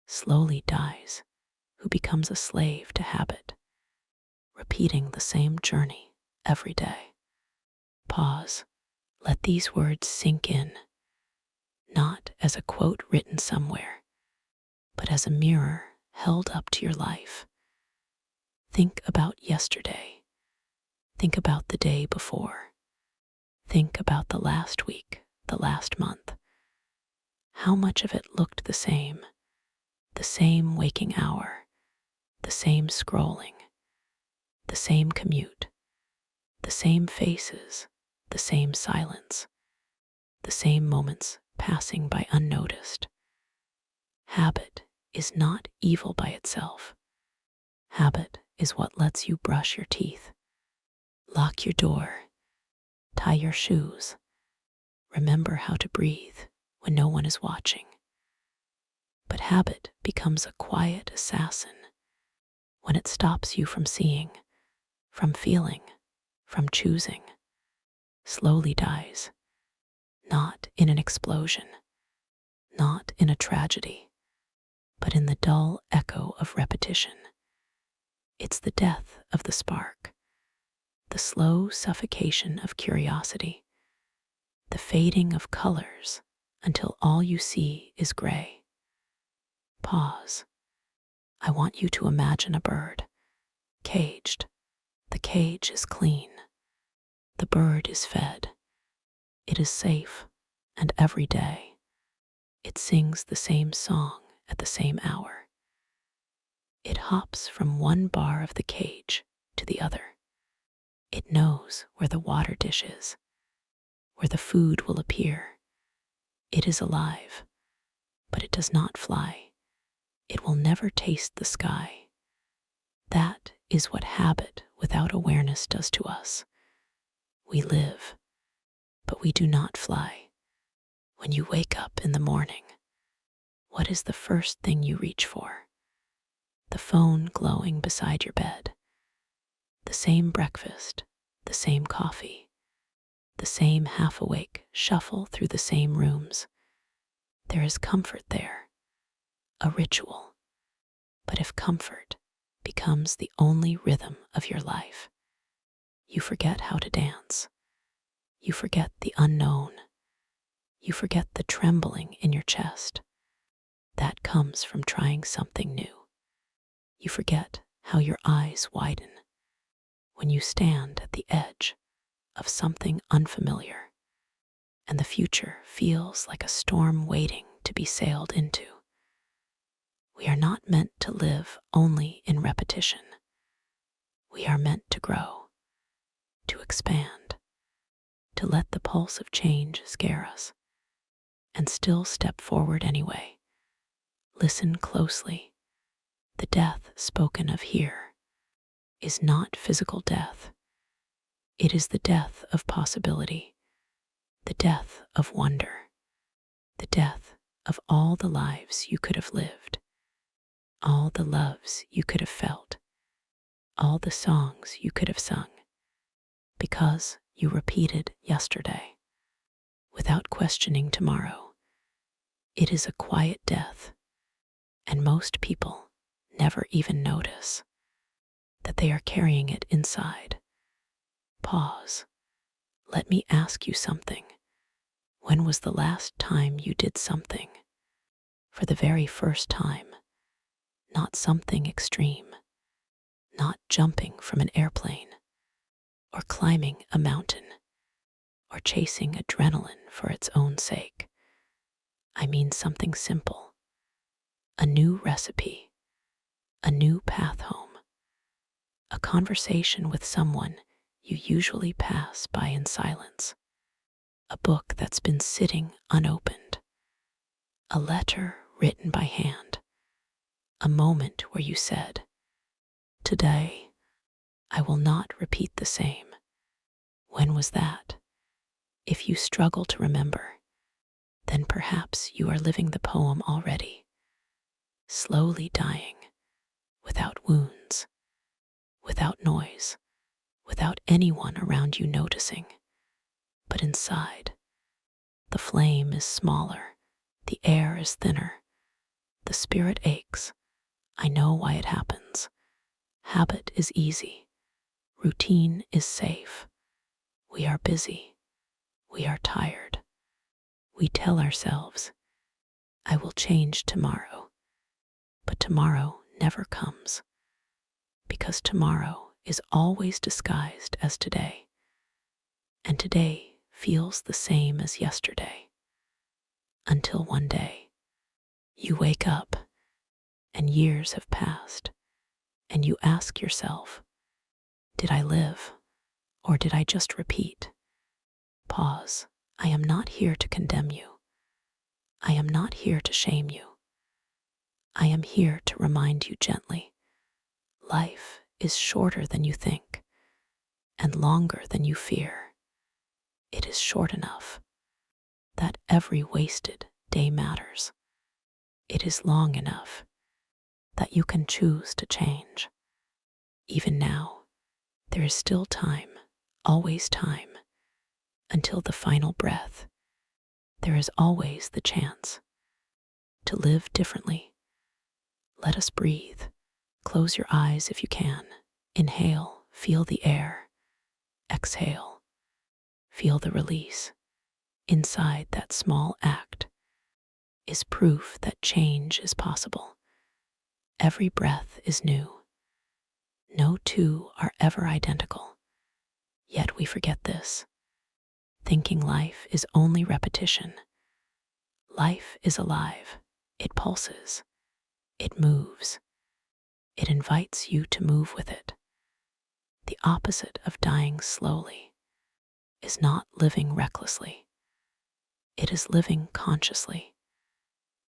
slowly dies, who becomes a slave to habit, repeating the same journey every day. Pause. Let these words sink in, not as a quote written somewhere, but as a mirror held up to your life. Think about yesterday. Think about the day before. Think about the last week, the last month. How much of it looked the same waking hour, the same scrolling, the same commute, the same faces, the same silence, the same moments passing by unnoticed. Habit is not evil by itself. Habit is what lets you brush your teeth, lock your door, tie your shoes, remember how to breathe when no one is watching. But habit becomes a quiet assassin when it stops you from seeing, from feeling, from choosing. Slowly dies, not in an explosion, not in a tragedy, but in the dull echo of repetition. It's the death of the spark, the slow suffocation of curiosity, the fading of colors until all you see is gray. Pause. I want you to imagine a bird, caged. The cage is clean. The bird is fed. It is safe, and every day it sings the same song at the same hour. It hops from one bar of the cage to the other. It knows where the water dish is, where the food will appear. It is alive, but it does not fly. It will never taste the sky. That is what habit without awareness does to us. We live, but we do not fly. When you wake up in the morning, what is the first thing you reach for? The phone glowing beside your bed. The same breakfast, the same coffee, the same half-awake shuffle through the same rooms. There is comfort there, a ritual. But if comfort becomes the only rhythm of your life, you forget how to dance. You forget the unknown. You forget the trembling in your chest. That comes from trying something new. You forget how your eyes widen when you stand at the edge of something unfamiliar, and the future feels like a storm waiting to be sailed into. We are not meant to live only in repetition. We are meant to grow, to expand, to let the pulse of change scare us, and still step forward anyway. Listen closely. The death spoken of here is not physical death. It is the death of possibility, the death of wonder, the death of all the lives you could have lived, all the loves you could have felt, all the songs you could have sung, because you repeated yesterday without questioning tomorrow. It is a quiet death, and most people never even notice that they are carrying it inside. Pause. Let me ask you something. When was the last time you did something for the very first time? Not something extreme, not jumping from an airplane, or climbing a mountain, or chasing adrenaline for its own sake. I mean something simple, a new recipe, a new path home, a conversation with someone you usually pass by in silence, a book that's been sitting unopened, a letter written by hand, a moment where you said, "Today, I will not repeat the same." When was that? If you struggle to remember, then perhaps you are living the poem already, slowly dying, without wounds, without noise, without anyone around you noticing. But inside, the flame is smaller, the air is thinner, The spirit aches. I know why it happens. Habit is easy. Routine is safe. We are busy. We are tired. We tell ourselves, I will change tomorrow. But tomorrow never comes, because tomorrow is always disguised as today, and today feels the same as yesterday. Until one day, you wake up, and years have passed, and you ask yourself, did I live, or did I just repeat? Pause. I am not here to condemn you. I am not here to shame you. I am here to remind you gently. Life is shorter than you think, and longer than you fear. It is short enough that every wasted day matters. It is long enough that you can choose to change. Even now, there is still time, always time, until the final breath. There is always the chance to live differently. Let us breathe. Close your eyes if you can. Inhale, feel the air. Exhale, feel the release. Inside that small act is proof that change is possible. Every breath is new. No two are ever identical. Yet we forget this, thinking life is only repetition. Life is alive. It pulses. It moves. It invites you to move with it. The opposite of dying slowly is not living recklessly. It is living consciously.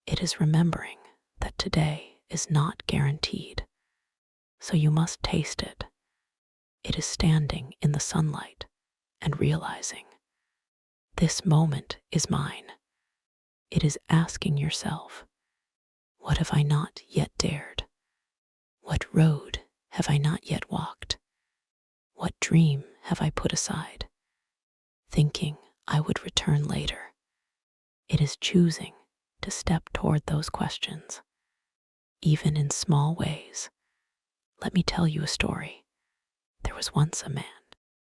It is remembering that today is not guaranteed, so you must taste it. It is standing in the sunlight and realizing, this moment is mine. It is asking yourself, what have I not yet dared? What road have I not yet walked? What dream have I put aside, thinking I would return later? It is choosing to step toward those questions, even in small ways. Let me tell you a story. There was once a man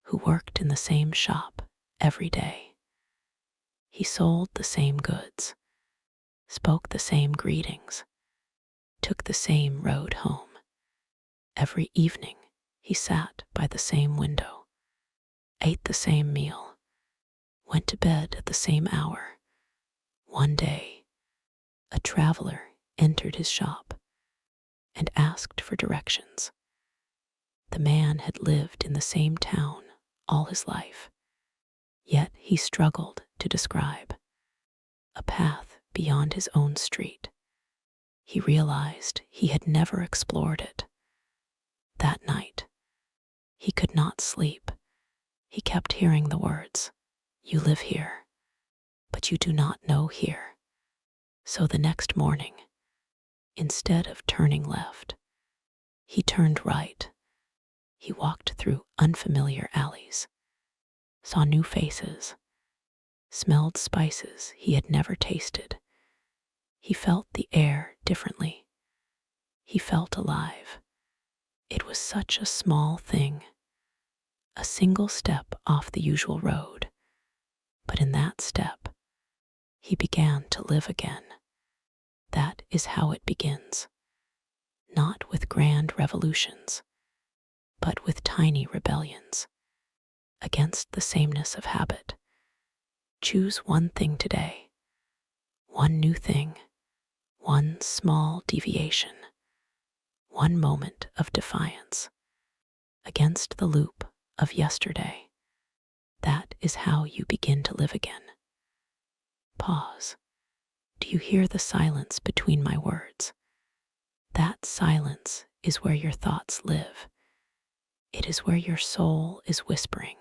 who worked in the same shop every day. He sold the same goods, spoke the same greetings, took the same road home. Every evening, he sat by the same window, ate the same meal, went to bed at the same hour. One day, a traveler entered his shop and asked for directions. The man had lived in the same town all his life, yet he struggled to describe a path beyond his own street. He realized he had never explored it. That night, he could not sleep. He kept hearing the words, "You live here, but you do not know here." So the next morning, instead of turning left, he turned right. He walked through unfamiliar alleys, saw new faces, smelled spices he had never tasted. He felt the air differently. He felt alive. It was such a small thing, a single step off the usual road. But in that step, he began to live again. That is how it begins. Not with grand revolutions, but with tiny rebellions against the sameness of habit. Choose one thing today, one new thing, one small deviation, one moment of defiance against the loop of yesterday. That is how you begin to live again. Pause. Do you hear the silence between my words? That silence is where your thoughts live. It is where your soul is whispering.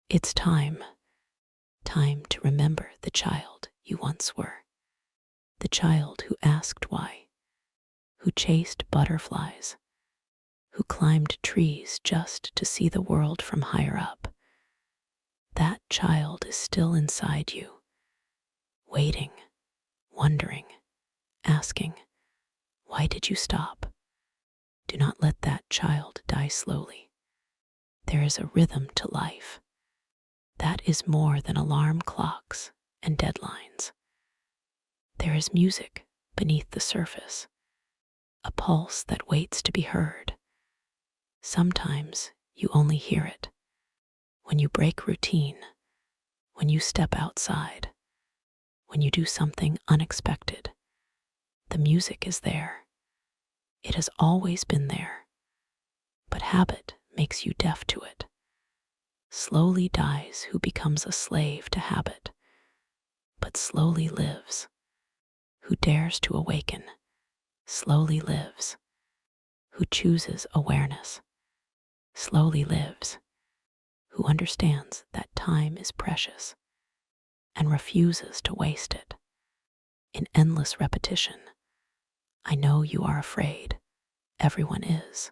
It's time to remember the child you once were. The child who asked why, who chased butterflies, who climbed trees just to see the world from higher up. That child is still inside you, waiting, wondering, asking. asking, why did you stop? Do not let that child die slowly. There is a rhythm to life that is more than alarm clocks and deadlines. There is music beneath the surface, a pulse that waits to be heard. Sometimes you only hear it when you break routine, when you step outside, when you do something unexpected. The music is there. It has always been there, but habit makes you deaf to it. Slowly dies who becomes a slave to habit, but slowly lives who dares to awaken, slowly lives who chooses awareness, slowly lives who understands that time is precious and refuses to waste it in endless repetition. I know you are afraid. Everyone is.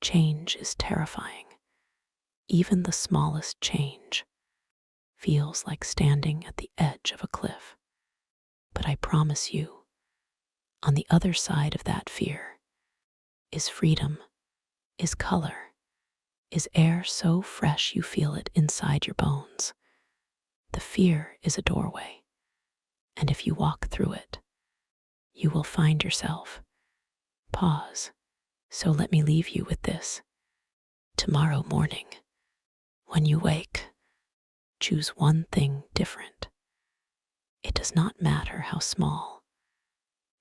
Change is terrifying. Even the smallest change feels like standing at the edge of a cliff. But I promise you, on the other side of that fear is freedom, is color, is air so fresh you feel it inside your bones. The fear is a doorway, and if you walk through it, you will find yourself. Pause. So let me leave you with this. Tomorrow morning, when you wake, choose one thing different. It does not matter how small.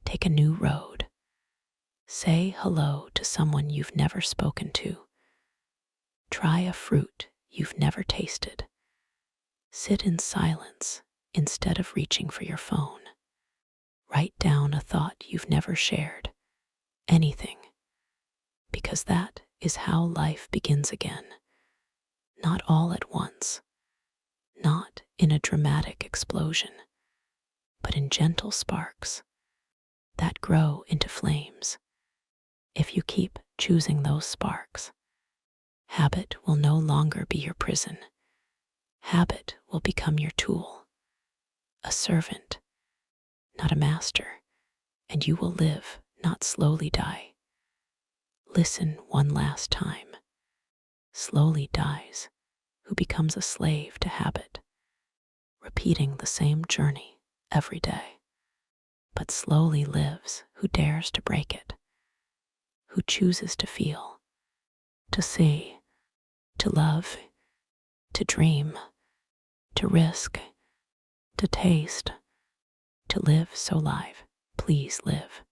Take a new road. Say hello to someone you've never spoken to. Try a fruit you've never tasted. Sit in silence instead of reaching for your phone. Write down a thought you've never shared. Anything. Because that is how life begins again. Not all at once. Not in a dramatic explosion, but in gentle sparks that grow into flames. If you keep choosing those sparks, habit will no longer be your prison. Habit will become your tool, a servant, not a master, and you will live, not slowly die. Listen one last time. Slowly dies who becomes a slave to habit, repeating the same journey every day. But slowly lives who dares to break it, who chooses to feel, to see, to love, to dream, to risk, to taste, to live so live. Please live.